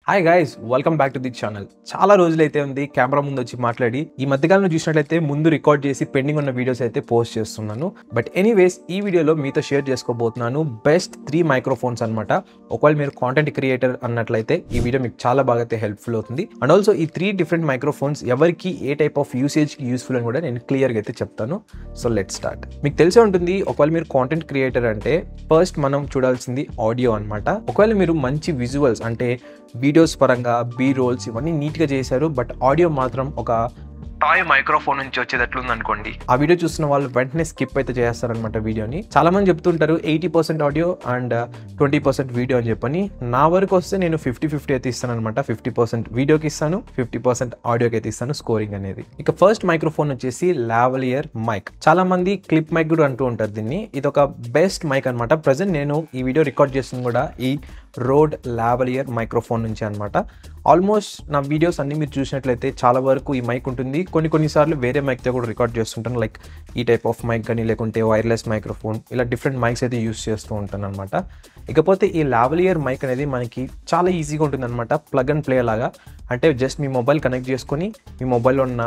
Hi guys, welcome back to the channel. చాలా రోజులైతే ఉంది కెమెరా ముందు వచ్చి మాట్లాడి. ఈ మధ్యకాలంలో చూసినట్లయితే ముందు రికార్డ్ చేసి పెండింగ్ ఉన్న వీడియోస్ అయితే పోస్ట్ చేస్తున్నాను. బట్ ఎనీవేస్, ఈ వీడియోలో మీతో షేర్ చేసుకోబోతున్నాను బెస్ట్ 3 మైక్రోఫోన్స్ అనమాట. ఒకవేళ మీరు కాంటెంట్ క్రియేటర్ అన్నట్లయితే ఈ వీడియో మీకు చాలా బాగా అయితే హెల్ప్ఫుల్ అవుతుంది. అండ్ ఆల్సో ఈ 3 డిఫరెంట్ మైక్రోఫోన్స్ ఎవరికి ఏ టైప్ ఆఫ్ యూసేజ్కి యూస్ఫుల్ అని కూడా నేను క్లియర్గా అయితే చెప్తాను. So let start. మీకు తెలిసే ఉంటుంది, ఒకవేళ మీరు కాంటెంట్ క్రియేటర్ అంటే ఫస్ట్ మనం చూడాల్సింది ఆడియో అనమాట. ఒకవేళ మీరు మంచి విజువల్స్ అంటే వీడియోస్ పరంగా బీ రోల్స్ ఇవన్నీ నీట్గా చేశారు, బట్ ఆడియో మాత్రం ఒక టాయ్ మైక్రోఫోన్ నుంచి వచ్చేటట్లుంది అనుకోండి, ఆ వీడియో చూస్తున్న వాళ్ళు వెంటనే స్కిప్ అయితే చేస్తారనమాట వీడియోని. చాలా మంది చెప్తుంటారు 80% ఆడియో అండ్ 20% వీడియో అని చెప్పని. నా వరకు వస్తే నేను 50-50 అయితే ఇస్తాను అనమాట. 50% వీడియోకి ఇస్తాను, 50% ఆడియోకి అయితే ఇస్తాను స్కోరింగ్ అనేది. ఇక ఫస్ట్ మైక్రోఫోన్ వచ్చేసి లావలియర్ మైక్. చాలా మంది క్లిప్ మైక్ కూడా అంటూ ఉంటారు దీన్ని. ఇది ఒక బెస్ట్ మైక్ అనమాట. ప్రజెంట్ నేను ఈ వీడియో రికార్డ్ చేస్తుంది కూడా ఈ రోడ్ లావలియర్ మైక్రోఫోన్ నుంచి అనమాట. ఆల్మోస్ట్ నా వీడియోస్ అన్ని మీరు చూసినట్లయితే చాలా వరకు ఈ మైక్ ఉంటుంది. కొన్నిసార్లు వేరే మైక్తో కూడా రికార్డ్ చేస్తుంటాను, లైక్ ఈ టైప్ ఆఫ్ మైక్ కానీ లేకుంటే వైర్లెస్ మైక్రోఫోన్, ఇలా డిఫరెంట్ మైక్స్ అయితే యూస్ చేస్తూ ఉంటాను అనమాట. ఇకపోతే ఈ లావలియర్ మైక్ అనేది మనకి చాలా ఈజీగా ఉంటుంది అనమాట. ప్లగ్ అండ్ ప్లే లాగా. అంటే జస్ట్ మీ మొబైల్ కనెక్ట్ చేసుకొని మీ మొబైల్లో ఉన్న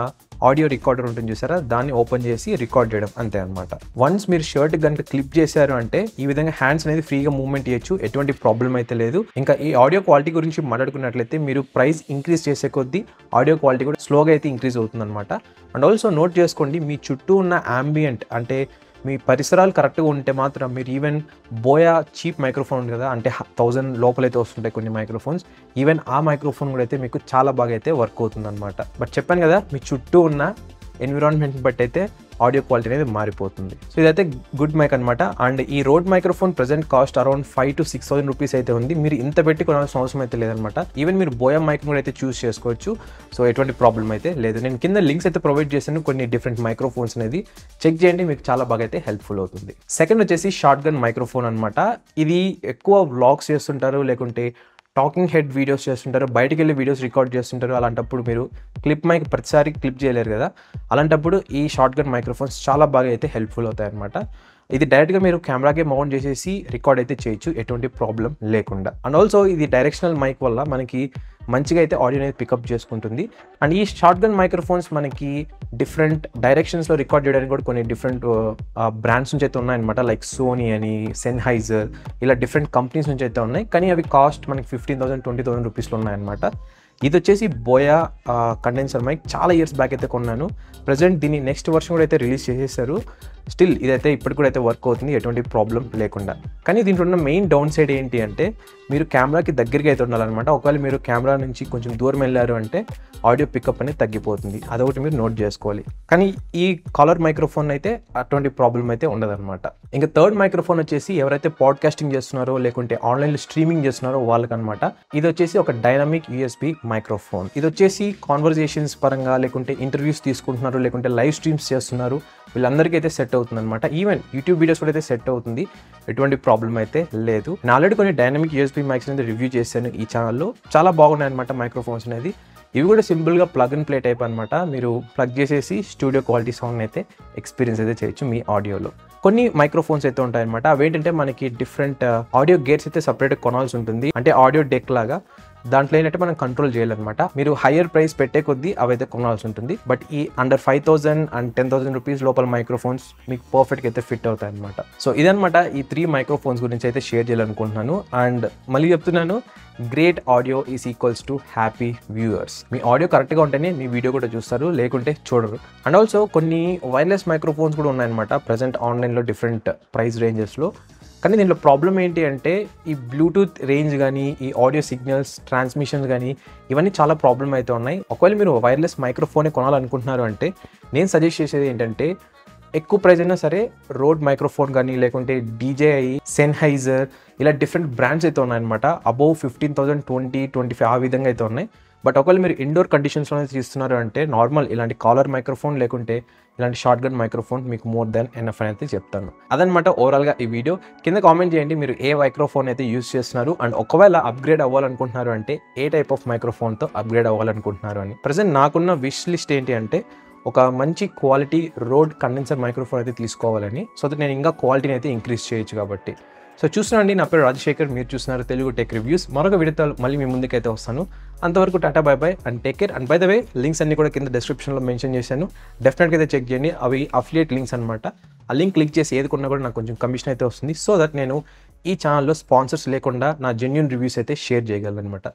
ఆడియో రికార్డర్ ఉంటుంది చూసారా, దాన్ని ఓపెన్ చేసి రికార్డ్ చేయడం అంతే అనమాట. వన్స్ మీరు షర్ట్ కనుక క్లిప్ చేశారు అంటే ఈ విధంగా హ్యాండ్స్ అనేది ఫ్రీగా మూవ్మెంట్ చేయొచ్చు, ఎటువంటి ప్రాబ్లం అయితే లేదు. ఇంకా ఈ ఆడియో క్వాలిటీ గురించి మాట్లాడుకున్నట్లయితే మీరు ప్రైస్ ఇంక్రీజ్ చేసే కొద్దీ ఆడియో క్వాలిటీ కూడా స్లోగా అయితే ఇంక్రీజ్ అవుతుంది అనమాట. అండ్ ఆల్సో నోట్ చేసుకోండి, మీ చుట్టూ ఉన్న అంబియంట్ అంటే మీ పరిసరాలు కరెక్ట్గా ఉంటే మాత్రం మీరు ఈవెన్ బోయా చీప్ మైక్రోఫోన్ ఉంది కదా, అంటే 1000 లోపలైతే వస్తుంటాయి కొన్ని మైక్రోఫోన్స్, ఈవెన్ ఆ మైక్రోఫోన్ కూడా అయితే మీకు చాలా బాగా అయితే వర్క్ అవుతుంది అనమాట. బట్ చెప్పాను కదా, మీ చుట్టూ ఉన్న ఎన్విరాన్మెంట్ని బట్టి అయితే ఆడియో క్వాలిటీ అనేది మారిపోతుంది. సో ఇదైతే గుడ్ మైక్ అనమాట. అండ్ ఈ road microphone present cost around 5,000 to 6,000 rupees అయితే ఉంది. మీరు ఇంత పెట్టి కొనాల్సిన అవసరం అయితే లేదనమాట. ఈవెన్ మీరు బోయా మైక్ కూడా అయితే చూస్ చేసుకోవచ్చు. సో ఎటువంటి ప్రాబ్లం అయితే లేదు. నేను కింద లింక్స్ అయితే ప్రొవైడ్ చేశాను కొన్ని డిఫరెంట్ మైక్రోఫోన్స్ అనేది, చెక్ చేయండి, మీకు చాలా బాగా అయితే హెల్ప్ఫుల్ అవుతుంది. సెకండ్ వచ్చేసి షార్ట్ గన్ మైక్రోఫోన్ అనమాట. ఇది ఎక్కువ వ్లాగ్స్ చేస్తుంటారు, లేకుంటే టాకింగ్ హెడ్ వీడియోస్ చేస్తుంటారు, బయటికి వెళ్ళి వీడియోస్ రికార్డ్ చేస్తుంటారు. అలాంటప్పుడు మీరు క్లిప్ మైక్ ప్రతిసారి క్లిప్ చేయలేరు కదా, అలాంటప్పుడు ఈ షార్ట్ గన్ మైక్రోఫోన్స్ చాలా బాగా అయితే హెల్ప్ఫుల్ అవుతాయి అనమాట. ఇది డైరెక్ట్గా మీరు కెమెరాకే మౌంట్ చేసేసి రికార్డ్ అయితే చేయొచ్చు, ఎటువంటి ప్రాబ్లం లేకుండా. అండ్ ఆల్సో ఇది డైరెక్షనల్ మైక్ వల్ల మనకి మంచిగా అయితే ఆడియో అనేది పికప్ చేసుకుంటుంది. అండ్ ఈ షార్ట్ గన్ మైక్రోఫోన్స్ మనకి డిఫరెంట్ డైరెక్షన్స్లో రికార్డ్ చేయడానికి కూడా కొన్ని డిఫరెంట్ బ్రాండ్స్ నుంచి అయితే ఉన్నాయన్నమాట, లైక్ సోనీ అని, సెన్హైజర్, ఇలా డిఫరెంట్ కంపెనీస్ నుంచి అయితే ఉన్నాయి. కానీ అవి కాస్ట్ మనకి 15,000 20,000 రూపీస్లో ఉన్నాయన్నమాట. ఇది వచ్చేసి బోయా కండెన్సర్ మైక్. చాలా ఇయర్స్ బ్యాక్ అయితే కొన్నాను. ప్రజెంట్ దీన్ని నెక్స్ట్ వర్షన్ కూడా అయితే రిలీజ్ చేసేసారు. స్టిల్ ఇదైతే ఇప్పటికి కూడా అయితే వర్క్ అవుతుంది, ఎటువంటి ప్రాబ్లం లేకుండా. కానీ దీంట్లో ఉన్న మెయిన్ డౌన్ సైడ్ ఏంటి అంటే మీరు కెమెరాకి దగ్గరగా అయితే ఉండాలన్నమాట. ఒకవేళ మీరు కెమెరా నుంచి కొంచెం దూరం వెళ్ళారు అంటే ఆడియో పికప్ అనేది తగ్గిపోతుంది. అదొకటి మీరు నోట్ చేసుకోవాలి. కానీ ఈ కాలర్ మైక్రోఫోన్ అయితే అటువంటి ప్రాబ్లం అయితే ఉండదన్నమాట. ఇంకా థర్డ్ మైక్రోఫోన్ వచ్చేసి ఎవరైతే పాడ్కాస్టింగ్ చేస్తున్నారో లేకుంటే ఆన్లైన్లో స్ట్రీమింగ్ చేస్తున్నారో వాళ్ళకనమాట. ఇది వచ్చేసి ఒక డైనమిక్ యూఎస్బి మైక్రోఫోన్. ఇది వచ్చేసి కాన్వర్జేషన్స్ పరంగా, లేకుంటే ఇంటర్వ్యూస్ తీసుకుంటున్నారు, లేకుంటే లైవ్ స్ట్రీమ్స్ చేస్తున్నారు, వీళ్ళందరికీ అయితే సెట్ అవుతుంది అనమాట. ఈవెన్ యూట్యూబ్ వీడియోస్ కూడా అయితే సెట్ అవుతుంది, ఎటువంటి ప్రాబ్లం అయితే లేదు. నేను ఆల్రెడీ కొన్ని డైనమిక్ యూఎస్బి మైక్స్ అనేది రివ్యూ చేశాను ఈ ఛానల్లో. చాలా బాగున్నాయి అనమాట మైక్రోఫోన్స్ అనేది. ఇవి కూడా సింపుల్గా ప్లగ్ అండ్ ప్లే టైప్ అనమాట. మీరు ప్లగ్ చేసేసి స్టూడియో క్వాలిటీ సౌండ్ అయితే ఎక్స్పీరియన్స్ అయితే చేయొచ్చు మీ ఆడియోలో. కొన్ని మైక్రోఫోన్స్ అయితే ఉంటాయన్నమాట. అవేంటంటే మనకి డిఫరెంట్ ఆడియో గేట్స్ అయితే సపరేట్గా కొనాల్సి ఉంటుంది, అంటే ఆడియో డెక్ లాగా. దాంట్లో ఏంటంటే మనం కంట్రోల్ చేయాలన్నమాట. మీరు హయ్యర్ ప్రైస్ పెట్టే కొద్దీ అవైతే కొనాల్సి ఉంటుంది. బట్ ఈ అండర్ 5,000 and 10,000 రూపీస్ లోపల మైక్రోఫోన్స్ మీకు పర్ఫెక్ట్గా అయితే ఫిట్ అవుతాయి అనమాట. సో ఇదనమాట ఈ 3 మైక్రోఫోన్స్ గురించి అయితే షేర్ చేయాలనుకుంటున్నాను. అండ్ మళ్ళీ చెప్తున్నాను, great audio is equals to happy viewers. Me audio కరెక్ట్గా ఉంటేనే మీ వీడియో కూడా చూస్తారు, లేకుంటే చూడరు. అండ్ ఆల్సో కొన్ని వైర్లెస్ మైక్రోఫోన్స్ కూడా ఉన్నాయన్నమాట ప్రజెంట్ ఆన్లైన్లో డిఫరెంట్ ప్రైస్ రేంజెస్లో. కానీ దీంట్లో ప్రాబ్లం ఏంటి అంటే ఈ బ్లూటూత్ రేంజ్ కానీ, ఈ ఆడియో సిగ్నల్స్ ట్రాన్స్మిషన్స్ కానీ, ఇవన్నీ చాలా ప్రాబ్లం అయితే ఉన్నాయి. ఒకవేళ మీరు వైర్లెస్ మైక్రోఫోనే కొనాలనుకుంటున్నారు అంటే నేను సజెస్ట్ చేసేది ఏంటంటే, ఎక్కువ ప్రైస్ అయినా సరే రోడ్ మైక్రోఫోన్ కానీ, లేకుంటే DJI, సెన్హైజర్, ఇలా డిఫరెంట్ బ్రాండ్స్ అయితే ఉన్నాయన్నమాట. అబౌవ్ 15,000, 20, 25 ఆ విధంగా అయితే ఉన్నాయి. బట్ ఒకవేళ మీరు ఇండోర్ కండిషన్స్లోనే తీస్తున్నారు అంటే నార్మల్ ఇలాంటి కాలర్ మైక్రోఫోన్ లేకుంటే ఇలాంటి షార్ట్ గన్ మైక్రోఫోన్ మీకు మోర్ దాన్ ఎనఫ్ అని అయితే చెప్తాను. అదనమాట ఓవరాల్గా ఈ వీడియో. కింద కామెంట్ చేయండి మీరు ఏ మైక్రోఫోన్ అయితే యూస్ చేస్తున్నారు, అండ్ ఒకవేళ అప్గ్రేడ్ అవ్వాలనుకుంటున్నారు అంటే ఏ టైప్ ఆఫ్ మైక్రోఫోన్తో అప్గ్రేడ్ అవ్వాలనుకుంటున్నారు అని. ప్రజెంట్ నాకున్న విష్ లిస్ట్ ఏంటి అంటే ఒక మంచి క్వాలిటీ రోడ్ కండెన్సర్ మైక్రోఫోన్ అయితే తీసుకోవాలని. సో దట్ నేను ఇంకా క్వాలిటీని అయితే ఇంక్రీజ్ చేయొచ్చు కాబట్టి. సో చూస్తున్నాండి, నా పేరు రాజశేఖర్, మీరు చూస్తున్నారు తెలుగు టెక్ రివ్యూస్. మరొక వీడియోతో మళ్ళీ మీ ముందుకైతే వస్తాను. అంతవరకు tata bye by and take care. And by the way, links అన్ని కూడా కింద డిస్క్రిప్షన్లో మెన్షన్ చేశాను. డెఫినెట్గా అయితే చెక్ చేయండి. అవి అఫిలియేట్ లింక్స్ అనమాట. ఆ లింక్ క్లిక్ చేసి ఏది కొన్నా కూడా నాకు కొంచెం కమిషన్ అయితే వస్తుంది. సో దట్ నేను ఈ ఛానల్లో స్పాన్సర్స్ లేకుండా నా జెన్యూన్ రివ్యూస్ అయితే షేర్ చేయగలను అనమాట.